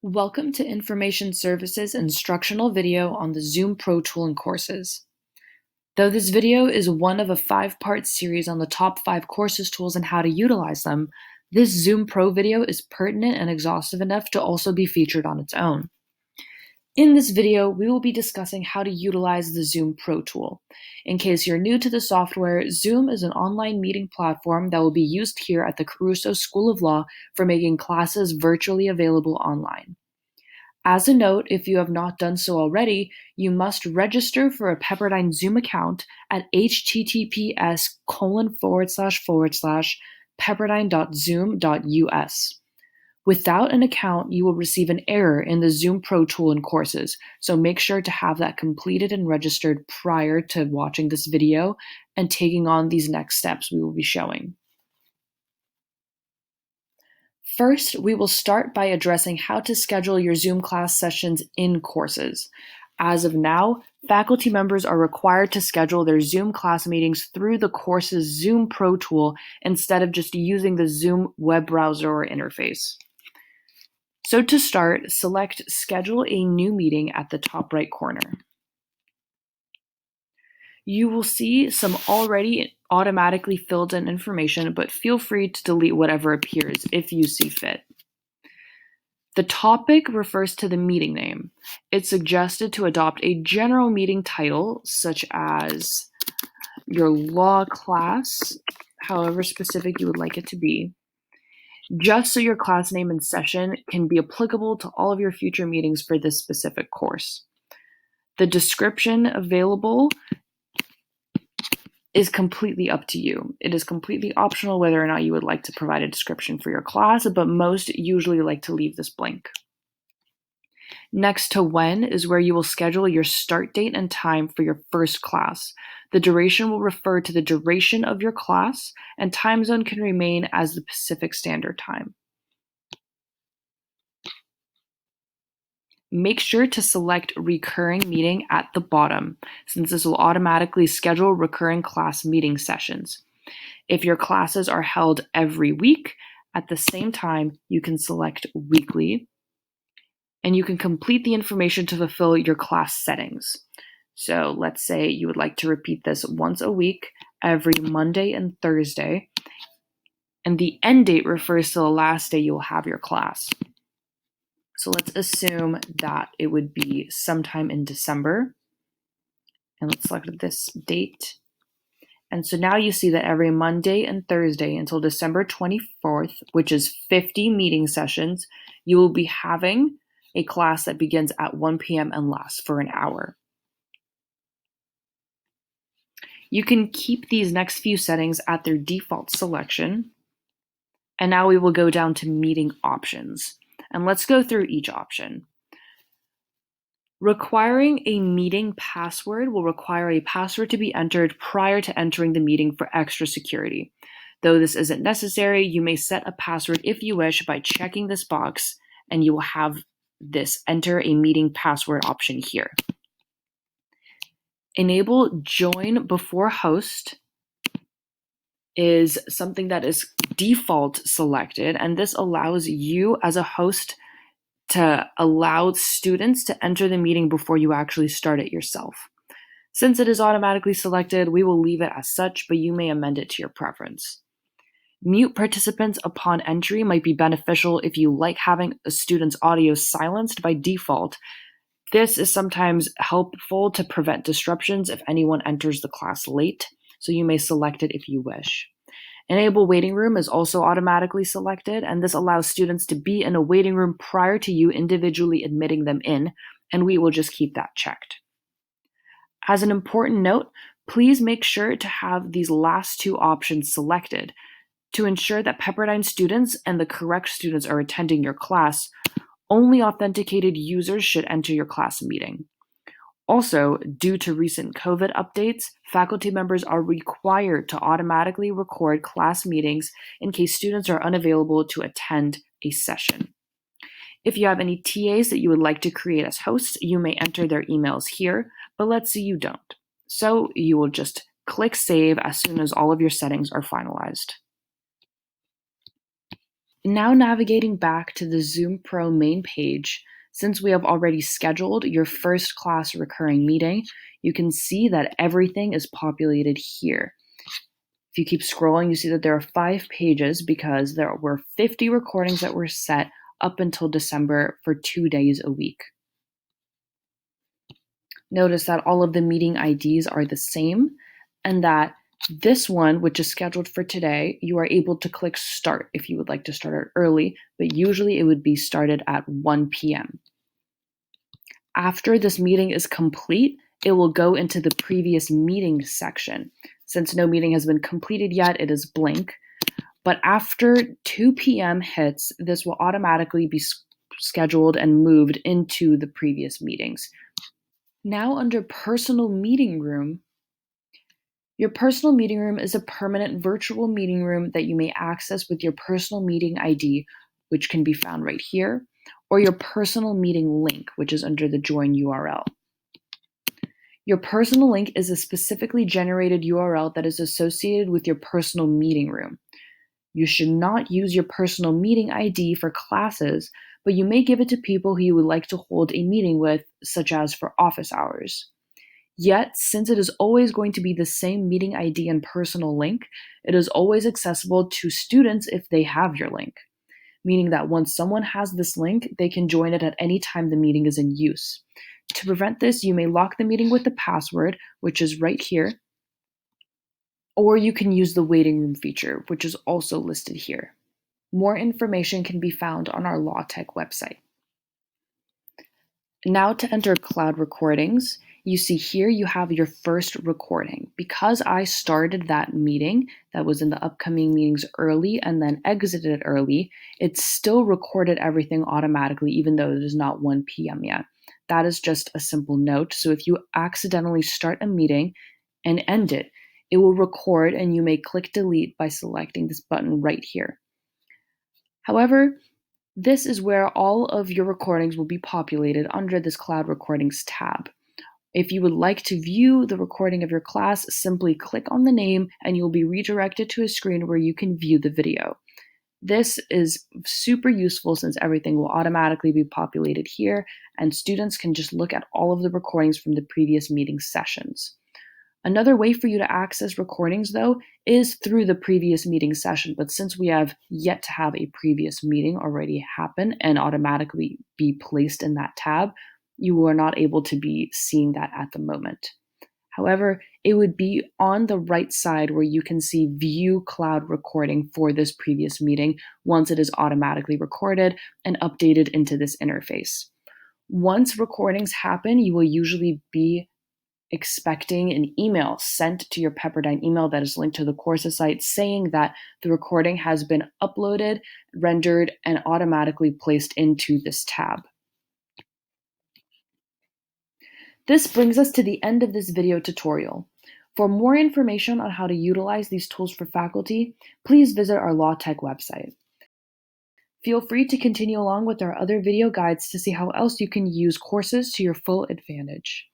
Welcome to Information Services instructional video on the Zoom Pro tool and courses. Though this video is one of a 5-part series on the top 5 courses tools and how to utilize them, this Zoom Pro video is pertinent and exhaustive enough to also be featured on its own. In this video, we will be discussing how to utilize the Zoom Pro tool. In case you're new to the software, Zoom is an online meeting platform that will be used here at the Caruso School of Law for making classes virtually available online. As a note, if you have not done so already, you must register for a Pepperdine Zoom account at https://pepperdine.zoom.us. Without an account, you will receive an error in the Zoom Pro tool and courses, so make sure to have that completed and registered prior to watching this video and taking on these next steps we will be showing. First, we will start by addressing how to schedule your Zoom class sessions in courses. As of now, faculty members are required to schedule their Zoom class meetings through the course's Zoom Pro tool instead of just using the Zoom web browser or interface. So to start, select Schedule a New Meeting at the top right corner. You will see some already automatically filled in information, but feel free to delete whatever appears if you see fit. The topic refers to the meeting name. It's suggested to adopt a general meeting title, such as your law class, however specific you would like it to be, just so your class name and session can be applicable to all of your future meetings for this specific course. The description available is completely up to you. It is completely optional whether or not you would like to provide a description for your class, but most usually like to leave this blank. Next to when is where you will schedule your start date and time for your first class. The duration will refer to the duration of your class, and time zone can remain as the Pacific Standard Time. Make sure to select Recurring Meeting at the bottom, since this will automatically schedule recurring class meeting sessions. If your classes are held every week, at the same time, you can select Weekly, and you can complete the information to fulfill your class settings. So let's say you would like to repeat this once a week, every Monday and Thursday, and the end date refers to the last day you will have your class. So let's assume that it would be sometime in December, and let's select this date. And so now you see that every Monday and Thursday until December 24th, which is 50 meeting sessions, you will be having a class that begins at 1 p.m. and lasts for an hour. You can keep these next few settings at their default selection. And now we will go down to meeting options. And let's go through each option. Requiring a meeting password will require a password to be entered prior to entering the meeting for extra security. Though this isn't necessary, you may set a password if you wish by checking this box, and you will have this enter a meeting password option here. Enable join before host is something that is default selected, and this allows you as a host to allow students to enter the meeting before you actually start it yourself. Since it is automatically selected, we will leave it as such, but you may amend it to your preference. Mute participants upon entry might be beneficial if you like having a student's audio silenced by default. This is sometimes helpful to prevent disruptions if anyone enters the class late, so you may select it if you wish. Enable waiting room is also automatically selected, and this allows students to be in a waiting room prior to you individually admitting them in, and we will just keep that checked. As an important note, please make sure to have these last two options selected. To ensure that Pepperdine students and the correct students are attending your class, only authenticated users should enter your class meeting. Also, due to recent COVID updates, faculty members are required to automatically record class meetings in case students are unavailable to attend a session. If you have any TAs that you would like to create as hosts, you may enter their emails here, but let's say you don't. So you will just click Save as soon as all of your settings are finalized. Now navigating back to the Zoom Pro main page, since we have already scheduled your first class recurring meeting, you can see that everything is populated here. If you keep scrolling, you see that there are 5 pages because there were 50 recordings that were set up until December for 2 days a week. Notice that all of the meeting IDs are the same and that this one, which is scheduled for today, you are able to click start if you would like to start it early, but usually it would be started at 1 p.m. After this meeting is complete, it will go into the previous meeting section. Since no meeting has been completed yet, it is blank. But after 2 p.m. hits, this will automatically be scheduled and moved into the previous meetings. Now under Personal Meeting Room, your personal meeting room is a permanent virtual meeting room that you may access with your personal meeting ID, which can be found right here, or your personal meeting link, which is under the join URL. Your personal link is a specifically generated URL that is associated with your personal meeting room. You should not use your personal meeting ID for classes, but you may give it to people who you would like to hold a meeting with, such as for office hours. Yet, since it is always going to be the same meeting ID and personal link, it is always accessible to students if they have your link, meaning that once someone has this link, they can join it at any time the meeting is in use. To prevent this, you may lock the meeting with the password, which is right here, or you can use the waiting room feature, which is also listed here. More information can be found on our LawTech website. Now to enter cloud recordings, you see here you have your first recording. Because I started that meeting that was in the upcoming meetings early and then exited early, it still recorded everything automatically even though it is not 1 p.m. yet. That is just a simple note. So if you accidentally start a meeting and end it, it will record and you may click delete by selecting this button right here. However, this is where all of your recordings will be populated under this Cloud Recordings tab. If you would like to view the recording of your class, simply click on the name and you'll be redirected to a screen where you can view the video. This is super useful since everything will automatically be populated here and students can just look at all of the recordings from the previous meeting sessions. Another way for you to access recordings, though, is through the previous meeting session. But since we have yet to have a previous meeting already happen and automatically be placed in that tab, you are not able to be seeing that at the moment. However, it would be on the right side where you can see View Cloud Recording for this previous meeting once it is automatically recorded and updated into this interface. Once recordings happen, you will usually be expecting an email sent to your Pepperdine email that is linked to the courses site saying that the recording has been uploaded, rendered, and automatically placed into this tab. This brings us to the end of this video tutorial. For more information on how to utilize these tools for faculty, please visit our LawTech website. Feel free to continue along with our other video guides to see how else you can use courses to your full advantage.